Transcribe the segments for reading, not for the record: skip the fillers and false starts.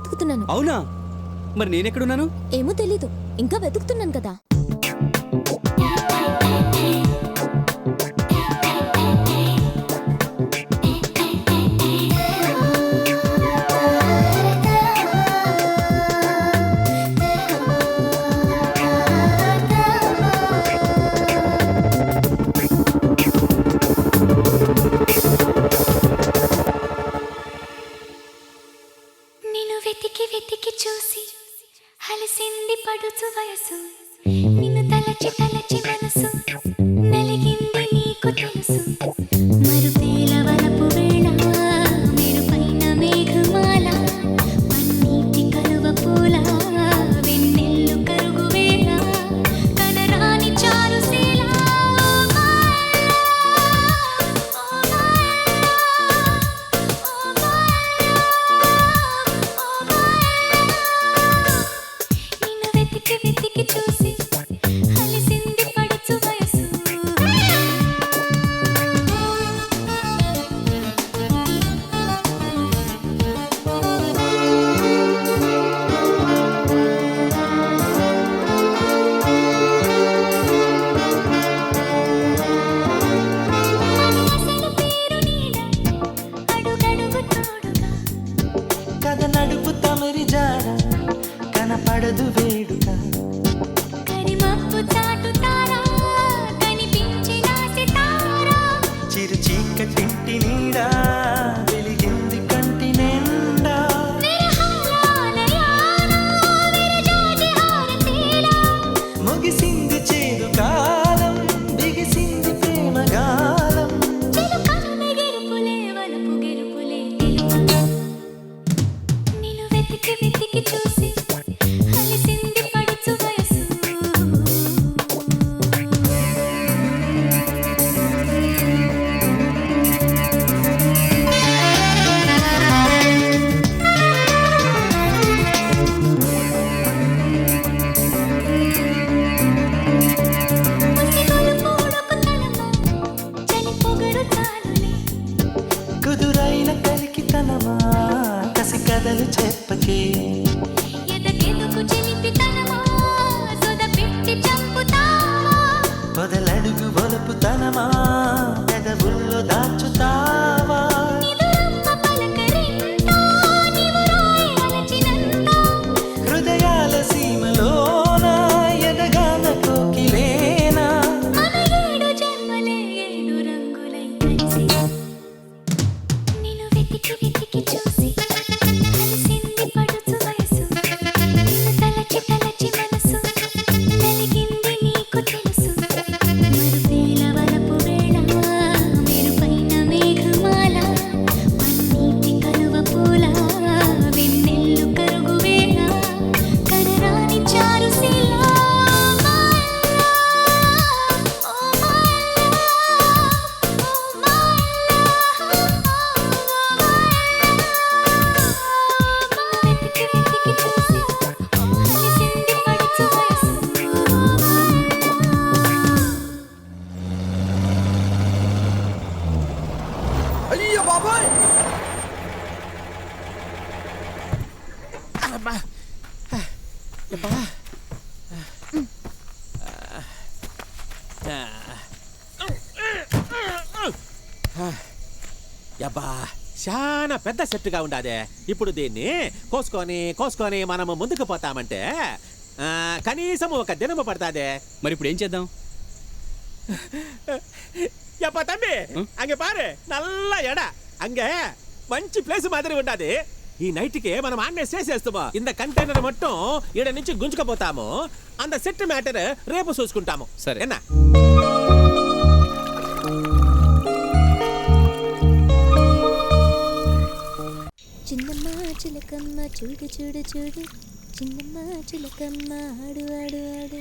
వెతుకుతున్నాను. అవునా? మరి నేనెక్కడున్నాను? ఏమో తెలీదు, ఇంకా వెతుకుతున్నాను కదా. వెతికి చూసి హలసింది పడుచు వయసు, నిన్ను తలచి తలచి మనసు నలిగింది నీకు తెలుసు. మరుపేల వలపు వేళ మెరుపైన మేఘమాల, పన్నీటి కలువ పూల వెన్నెల్లు కరుగు వేళ, కనరాని చారుశీల. వెతికి చూసి హలిసింది పడుచు వయసు. అడుగడుగు తోడుగా కథ నడుపు తమరి జాడ కనపడదు వేడుక. కరిమప్పు చాటుతారా కనిపించిన సితారా, చిరు చీకటింటి నీడా వెలిగింది కంటి నిండా. ముగిసింది చేదు కాలం, బిగిసింది ప్రేమ గాలం. నిన్ను వెతికి చూసి హలిసింది పడుచు వయసు. చలి పొగరు చాలులే, కుదురైన కలికితనమా కసి కథలు చెప్పకే. ఎదకెదుకు చిలిపితనమా సొద పెట్టి చంపుతావా, పొదలడుగు ఒలుపుతనమా పెదవుల్లో దాచుతావా. నిదురమ్మ పలకరింత నీవు రాయి అలచినంత, హృదయాల సీమలోన ఎదగాన కోకిలేనా. మన ఏడు జన్మలే ఏడు రంగులై కలిసి. నిన్ను వెతికి చూసి హలిసింది పడుచు వయసు, నిన్ను తలచి తలచి మనసు నలిగింది నీకు తెలుసు. మరుపేల వలపు వేళ మెరుపైన మేఘమాల, పన్నీటి కలువ పూల వెన్నెల్లు కరుగు వేళ, కనరాని చారుశీల. వెతికి చూసి హలిసింది పడుచు వయసు. అయ్యో బాబాయ్! అబ్బా! అబ్బా! యబ్బా చాలా పెద్ద సెట్టుగా ఉండాదే. ఇప్పుడు దీన్ని కోసుకొని మనము ముందుకు పోతామంటే కనీసం ఒక దినము పడతాదే. మరి ఇప్పుడు ఏం చేద్దాం? యప్పా తమ్మి, అంగ పారు నల్ల ఎడ అంగ మంచి ప్లేస్ మాదిరి ఉండాది. ఈ నైట్కి మనం ఆన్నే చేసేస్తాము. ఇంత కంటైనర్ మొత్తం ఈడ నుంచి గుంజుకపోతాము. అంత సెట్ మ్యాటర్ రేపు చూసుకుంటాము. సరే. ఎన్నా చిన్నమ్మ చిలకమ్మ చూడు చూడు చూడు, చిన్నమ్మ చిలకమ్మ ఆడు ఆడు ఆడు.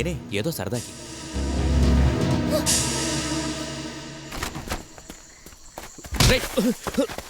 నేనే ఏదో సరదాకి. రేయ్,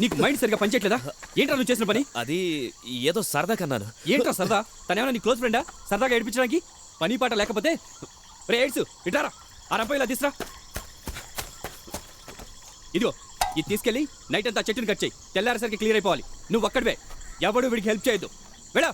నీకు మైండ్ సరిగా పనిచేయట్లేదా? ఏంట్రా నువ్వు చేసిన పని? అది ఏదో సరదాకి అన్నాను. ఏంట్రా సరదా? తనేమన్నా నీ క్లోజ్ ఫ్రెండా? సరదాగా ఏడిపించడానికి పని పాట లేకపోతే? రే ఎయిడ్స్ ఇటారా, ఆ రంప ఇలా తీసురా. ఇదిగో ఇది తీసుకెళ్ళి నైట్ అంతా చెట్టుని కట్ చేయి. తెల్లారేసరికి క్లియర్ అయిపోవాలి. నువ్వు ఒక్కడివే, ఎవడు వీడికి హెల్ప్ చేయొద్దు. వెళ్ళా.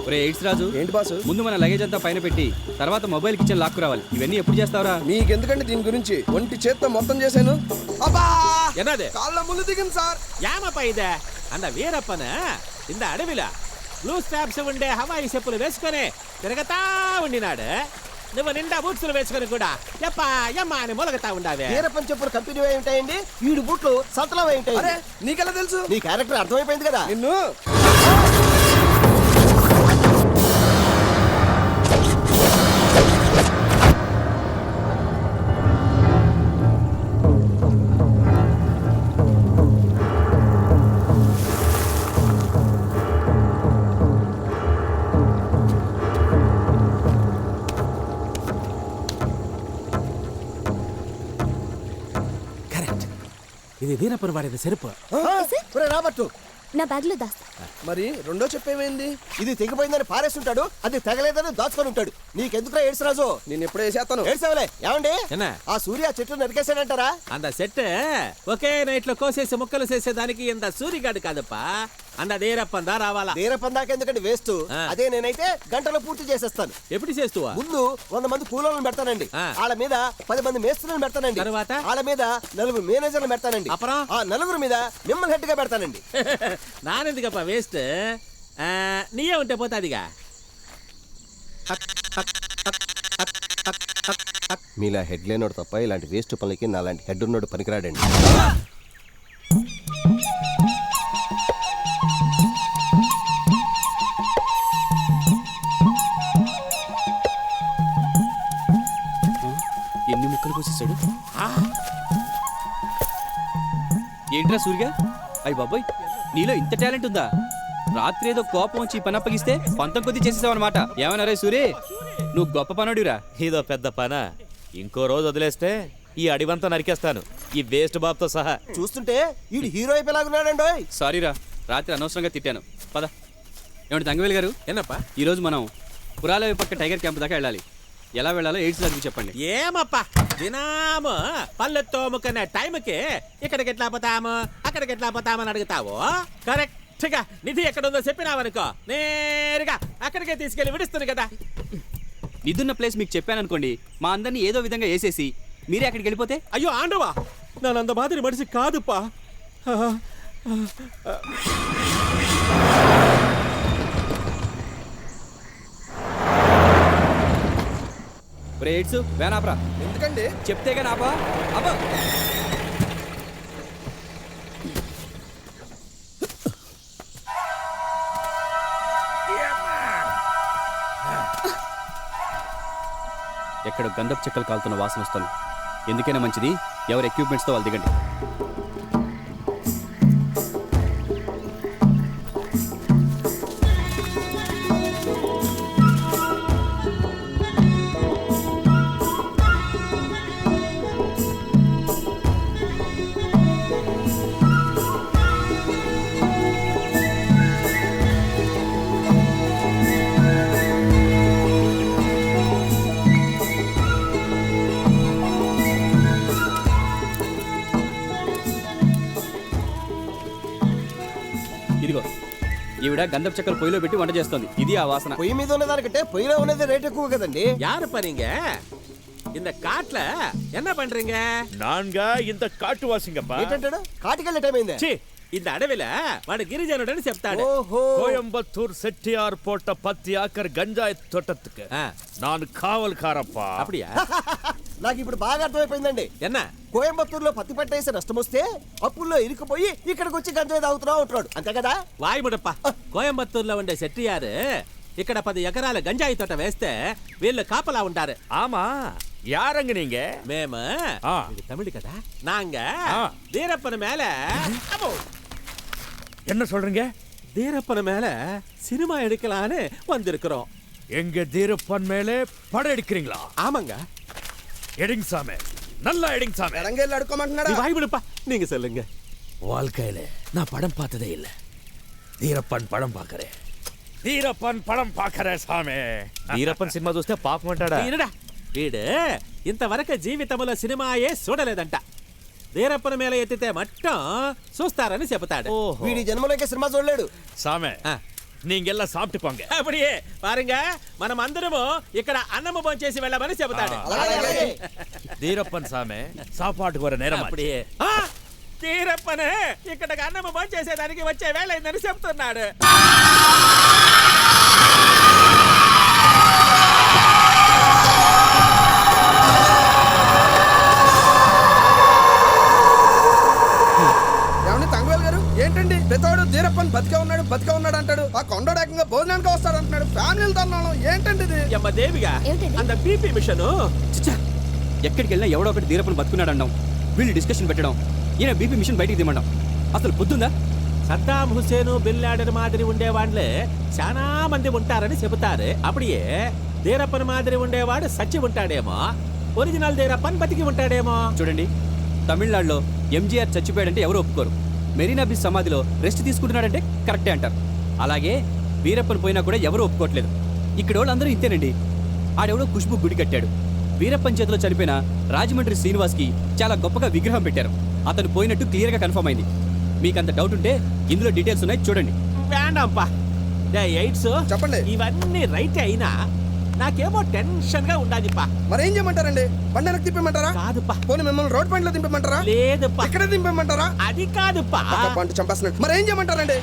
ఒరే ఎయిడ్స్ రాజు, ఏంటి బాసు? ముందు మన లగేజ్ అంతా పైన పెట్టి తర్వాత మొబైల్ కిచెన్ లాక్కు రావాలి. ఇవన్నీ ఎప్పుడు చేస్తావురా? మీకెందుకంటే దీని గురించి ఒంటి చేత్తో మొత్తం చేశాను. అబ్బా என்னது కాళ్ళ ముళ్ళు దిగింది సార్. ఏమప్పా ఇదే? అంద వీరప్పన ఇంద అడవిలా బ్లూ స్ట్రాప్స్ ఉండే హవాయి చెప్పులు వేసుకొని తిరగతా ఉండినాడు. నువ్వు నిండా బూట్సులు వేసుకొని కూడా ఎప్పా ఎమ్మా అని మొలగతా ఉండావే. వీరప్పని చెప్పులు కంపెనీ అయి ఉంటాయండి, వీడి బూట్లు సంతలం అయి ఉంటాయి. అరే నీకెలా తెలుసు? నీ క్యారెక్టర్ అర్థమైపోయింది కదా. నిన్ను కరెక్ట్, ఇది వీరప్పని వాడిన చెరుపు. ఒరే రాబట్టు, నా బ్యాగ్లో దాస్తా. మరి రెండో చెప్పేమైంది? ఇది తెగిపోయిందని పారేస్తుంటాడు, అది తెగలేదని దాచుకొని ఉంటాడు. నీకెందుకురా ఏడ్స్ రాజు? నేను ఎప్పుడు వేసేస్తాను. ఏడ్సేవలే. ఏమండి ఎన్నా? ఆ సూర్య చెట్లు నరికేశాడంటారా? అంద సెట్ ఒకే నైట్ లో కోసేసి ముక్కలు చేసేదానికి ఇంత సూరిగాడు కాదప్పా. అంద వీరప్పందా రావాలా. వీరప్పని దాకా ఎందుకంటే వేస్ట్. ఆ. అదే నేనైతే గంటలో పూర్తి చేసేస్తాను. ఎప్పుడు చేస్తువా? ముందు 100 మంది కూలోళ్ళని పెడతానండి, ఆ. వాళ్ళ మీద 10 మంది మేస్త్రులను పెడతానండి, తరువాత? వాళ్ళ మీద 4 మేనేజర్లు పెడతానండి, అப்புறம்? ఆ 4 మీద మిమ్మల్ని హెడ్ గా పెడతానండి. నానెందుకప్ప వేస్ట్, నీయే ఉంటే పోతాదిగా. మీలా హెడ్ లేనోడు తప్ప ఇలాంటి వేస్ట్ పనులకి నాలాంటి హెడ్ ఉన్నోడు పనికిరాడండి. ఎన్ని ముక్కలు కోసేసాడు? ఏంట్రా సూర్య? అయ్యి బాబాయ్, నీలో ఇంత టాలెంట్ ఉందా? రాత్రి ఏదో కోపం వచ్చి ఈ పని అప్పగిస్తే పంతం కొద్ది చేసేసావు అనమాట. ఏమన్నా రే సూరి, నువ్వు గొప్ప పనుడిరా. ఇదో పెద్ద పనా? ఇంకో రోజు వదిలేస్తే ఈ అడివంతా నరికేస్తాను, ఈ వేస్ట్ బాబుతో సహా. చూస్తుంటే వీడు హీరో అయిపోయేలాగున్నాడండి. సారీరా, రాత్రి అనవసరంగా తిట్టాను. పద. ఏమంటే తంగవేలు గారు, ఎన్నప్పా? ఈరోజు మనం పురాలయ పక్క టైగర్ క్యాంప్ దాకా వెళ్ళాలి. ఎలా వెళ్ళాలో ఎయిడ్స్ దగ్గర చెప్పండి. ఏమప్పా దినాము పళ్ళు తోముకునే టైంకి ఇక్కడికి ఎట్లా పోతాము అక్కడికి ఎట్లా పోతామని అడుగుతావు. కరెక్ట్ గా నిధి ఎక్కడుందో చెప్పినావనుకో నేరుగా అక్కడికే తీసుకెళ్లి విడుస్తుంది కదా. నిధున్న ప్లేస్ మీకు చెప్పాను అనుకోండి, మా అందరినీ ఏదో విధంగా వేసేసి మీరే అక్కడికి వెళ్ళిపోతే. అయ్యో ఆండవా, నానంత మాదిరి మనిషి కాదుపా. ఎయిడ్స్ వేనాపరా, ఎందుకండి? చెప్తే కానీ ఆపా. అబ్బా ఎక్కడ గంధపు చెక్కలు కాలుతున్న వాసన వస్తుంది. ఎందుకైనా మంచిది ఎవరి ఎక్విప్మెంట్స్తో వాళ్ళు దిగండి. ఇదిగో ఈవిడ గంధపు చెక్కలు పొయ్యిలో పెట్టి వంట చేస్తుంది. ఇది ఆ వాసన. పొయ్యి మీద ఉన్నదానికంటే పొయ్యిలో ఉన్నది రేట్ ఎక్కువ కదండి. யாரு பாருங்க இந்த காட்டுல என்ன பண்றீங்க? நான்கா இந்த காட்டு வாசிங்கப்பா. ఏంటంటాడు? కాటికెళ్ళే టైం అయిందే. ఛీ, இந்த అడవిలో వాడు గిరిజనుడని చెప్తాడు. ఓహో, கோயம்புத்தூர் செட்டியார் போட்ட 10 ஏக்கர் கஞ்சாய் தோட்டத்துக்கு ஆ, நான் காவல்காரப்பா. அப்படியா? నాకు ఇప్పుడు బాగా అర్థమైపోయిందండి. என்ன? కోయంబత్తూరులో పత్తి పట్టేసి నష్టం వస్తే అప్పుల్లో ఇరుక్కుపోయి ఇక్కడికి వచ్చి గంజాయి తాగుతున్నా ఉంటున్నాడు, అంతే కదా? వాయుముడప్ప, కోయంబత్తూరులో ఉండే సెట్టియారు ఇక్కడ 10 ఎకరాల గంజాయి తోట వేస్తే వీళ్ళు కాపలా ఉంటారు. ஆமா, யாரங்க நீங்க? మేము ఆ. ఇది తమిళ కదా, నాంగ ఆ. వీరప్పన మేల అబ్బో, என்ன சொல்றீங்க? வீரப்பன் மேல சினிமா எடுக்கலான்னு வந்திருக்கிறோம். எங்க தீரப்பன் மேலே படம் எடுக்கிறீங்களா? ஆமாங்க. எடிங் சாமி, நல்லா எடிங் சாமி. రంగేళ్ళు நீ అడుకోమంటున్నాడా வாய்விடுப்பா, நீங்க சொல்லுங்க. வாழ்க்கையில நான் படம் பார்த்ததே இல்ல. தீரப்பன் படம் பார்க்கறேன். தீரப்பன் படம் பார்க்கறேன் సామి. వీరప్పన్ సినిమా చూస్తే పాపం అంటాడా? ఈయనడా వీడు ఇంతవరకు జీవితంలో సినిమాయే చూడలేదంట. వీరప్పన మేల ఎత్తితే మట్టం చూస్తారని చెబుతాడు. ఓహో. వీడి జన్మలోకే సినిమా చూడలేడు. சாமி, ఆ. நீங்க எல்லாம் சாப்பிட்டு போங்க. அப்படியே பாருங்க, మనం అందరము ఇక్కడ అన్నము భోంచేసి వెళ్ళమని చెబుతాడు. தீரப்பன் சாமி, சாப்பாட்டுக்கு வர நேரம் அப்படியே ఆ, తీరప్పనే ఇక్కడికి అన్నము భోంచేసేదానికి వచ్చే వేళ అయిందని చెప్తున్నాడు. ఏమండి తంగవేలు గారు ఏంటండి పెద్దవాడు దీరప్పని బతికే ఉన్నాడు అంటాడు. ఆ కొండోడు ఏకంగా భోజనానికి వస్తాడు అంటున్నాడు. ఫ్యామిలీలు తన్నాం ఏంటండి ఇది? యమ్మ దేవిగా ఏమిటండి? అంత బీపీ మిషను చిచ్చా ఎక్కడికి వెళ్ళినా ఎవడో ఒకటి దీరప్పని బతుకున్నాడు అన్నాం. వీళ్ళు డిస్కషన్ పెట్టడం, ఈయన బీపీ మిషన్ బయటికి తీయమండం. అసలు బుద్ధుందా? సద్దాం హుసేను బిన్ లాడెన్ మాదిరి ఉండేవాళ్ళే చాలా మంది ఉంటారని చెబుతారు. అప్పుడే వీరప్పన్ మాదిరి ఉండేవాడు సచ్చి ఉంటాడేమో, ఒరిజినల్ వీరప్పన్ బతికి ఉంటాడేమో. చూడండి, తమిళనాడులో ఎంజీఆర్ చచ్చిపోయాడంటే ఎవరు ఒప్పుకోరు. మెరీనా బీచ్ సమాధిలో రెస్ట్ తీసుకుంటున్నాడంటే కరెక్టే అంటారు. అలాగే వీరప్పన్ పోయినా కూడా ఎవరు ఒప్పుకోవట్లేదు. ఇక్కడ వాళ్ళందరూ ఇంతేనండి. ఆడెవడో ఖుష్బు గుడి కట్టాడు. వీరప్పన్ చేతిలో చనిపోయిన రాజమండ్రి శ్రీనివాస్కి చాలా గొప్పగా విగ్రహం పెట్టారు. అతను పోయినట్టు క్లియర్గా కన్ఫర్మ్ అయింది. మీకు అంత డౌట్ ఉంటే ఇందులో డీటెయిల్స్ ఉన్నాయి, చూడండి. వేండప్పా ఎయిడ్స్ చెప్పండి. ఇవన్నీ రైట్ అయినా నాకేమో టెన్షన్ గా ఉండాదిప్పా. మరేం చేయమంటారండి? బండి వెనక్కి తిప్పమంటారా? కాదుప్పా, పోనీ మిమ్మల్ని రోడ్ పాయింట్ లో దింపమంటారా? లేదుప్పా, ఇక్కడే దింపమంటారా? అది కాదుప్పా. పంట చంపేస్తున్నాడు. మరేం చేయమంటారండి?